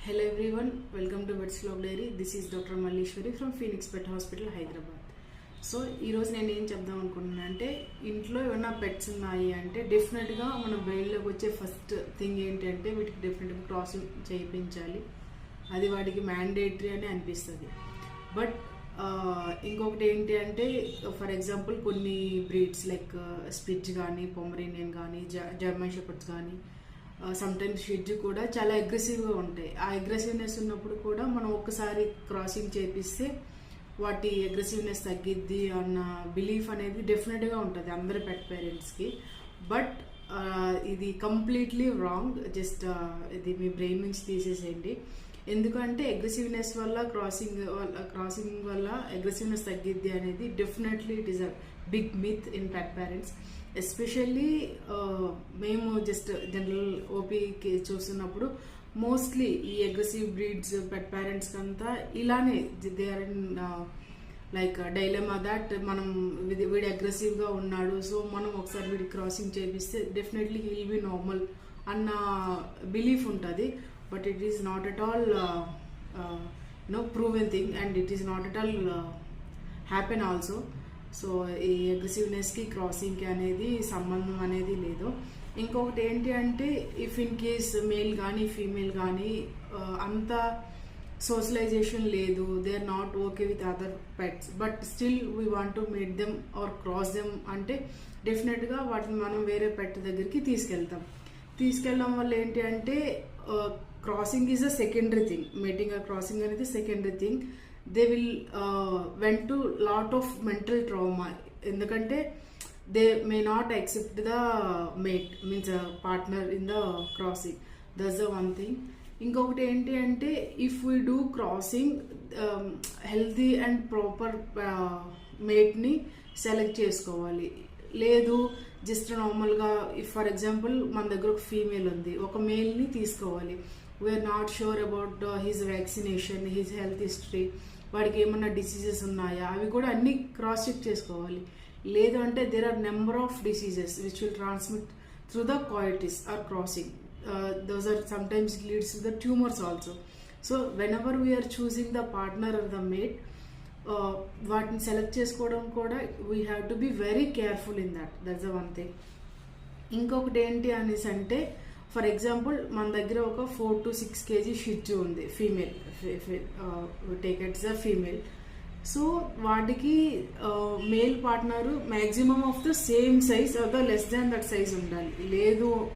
Hello everyone, welcome to Pets Vlog Diary. This is Dr. Malleshwari from Phoenix Pet Hospital, Hyderabad. So ఈరోజు నేను ఏం చెప్దాం అనుకుంటున్నాను అంటే ఇంట్లో ఏమైనా పెట్స్ ఉన్నాయి అంటే డెఫినెట్గా మన బ్రెయిన్లోకి వచ్చే ఫస్ట్ థింగ్ ఏంటంటే వీటికి డెఫినెట్గా క్రాసింగ్ చేయించాలి. అది వాటికి మ్యాండేటరీ అని అనిపిస్తుంది. బట్ ఇంకొకటి ఏంటి అంటే ఫర్ ఎగ్జాంపుల్ కొన్ని బ్రీడ్స్ లైక్ స్పిట్జ్ కానీ పొమరేనియన్ కానీ జర్మన్ షెపర్డ్స్ కానీ సమ్టైమ్స్ షిడ్జ్ కూడా చాలా అగ్రెసివ్గా ఉంటాయి. ఆ అగ్రెసివ్నెస్ ఉన్నప్పుడు కూడా మనం ఒక్కసారి క్రాసింగ్ చేపిస్తే వాటి అగ్రెసివ్నెస్ తగ్గిద్ది అన్న బిలీఫ్ అనేది డెఫినెట్గా ఉంటుంది అందరి పెట్ పేరెంట్స్కి. బట్ ఇది కంప్లీట్లీ రాంగ్. జస్ట్ ఇది మీ బ్రెయిన్ నుంచి తీసేసేయండి. ఎందుకంటే అగ్రెసివ్నెస్ వల్ల క్రాసింగ్ వల్ల అగ్రెసివ్నెస్ తగ్గిద్ది అనేది definitely it is a big myth in pet parents. Especially మేము జస్ట్ జనరల్ ఓపీకి చూస్తున్నప్పుడు మోస్ట్లీ ఈ అగ్రెసివ్ బ్రీడ్స్ పెట్ పేరెంట్స్కి అంతా ఇలానే they are in like dilemma that మనం వీడు అగ్రెసివ్గా ఉన్నాడు, సో మనం ఒకసారి వీడి క్రాసింగ్ చేపిస్తే డెఫినెట్లీ హీల్ బి నార్మల్ అన్న బిలీఫ్ ఉంటుంది. But it is not at all proven thing and it is not at all happen also. So ఈ అగ్రెసివ్నెస్కి క్రాసింగ్కి అనేది సంబంధం అనేది లేదు. ఇంకొకటి ఏంటి అంటే ఇఫ్ ఇన్ కేస్ మేల్ కానీ ఫీమేల్ కానీ అంత సోషలైజేషన్ లేదు, they are not okay with other pets, but still we want to mate them or cross them అంటే డెఫినెట్గా వాటిని మనం వేరే పెట్ దగ్గరికి తీసుకెళ్ళడం వల్ల ఏంటి అంటే crossing is a secondary thing. Mating ఆ క్రాసింగ్ అనేది secondary thing. They will went to lot of mental trauma. ఎందుకంటే they may not accept the mate means partner in the crossing. That's the one thing. ఇంకొకటి ఏంటి అంటే if we do crossing healthy and proper మేట్ని select చేసుకోవాలి. లేదు just నార్మల్గా if for example మన దగ్గర ఒక ఫీమేల్ ఉంది, ఒక మేల్ని తీసుకోవాలి. We are not sure about his vaccination, his health history, వాడికి ఏమన్నా డిసీజెస్ ఉన్నాయా అవి కూడా అన్ని క్రాస్ చెక్ చేసుకోవాలి. లేదు అంటే there are number of diseases which will transmit through the coitus or crossing. Those are sometimes leads to the tumors also. So whenever we are choosing the partner or the mate, వాటిని select చేసుకోవడం కూడా we have to be very careful in that. That's the one thing. ఇంకొకటి ఏంటి అనేసి అంటే for example మన దగ్గర ఒక 4 to 6 kg షిడ్జు ఉంది, female, take it's a female. So వాటికి male partner maximum of the same size or the less than that size ఉండాలి. లేదు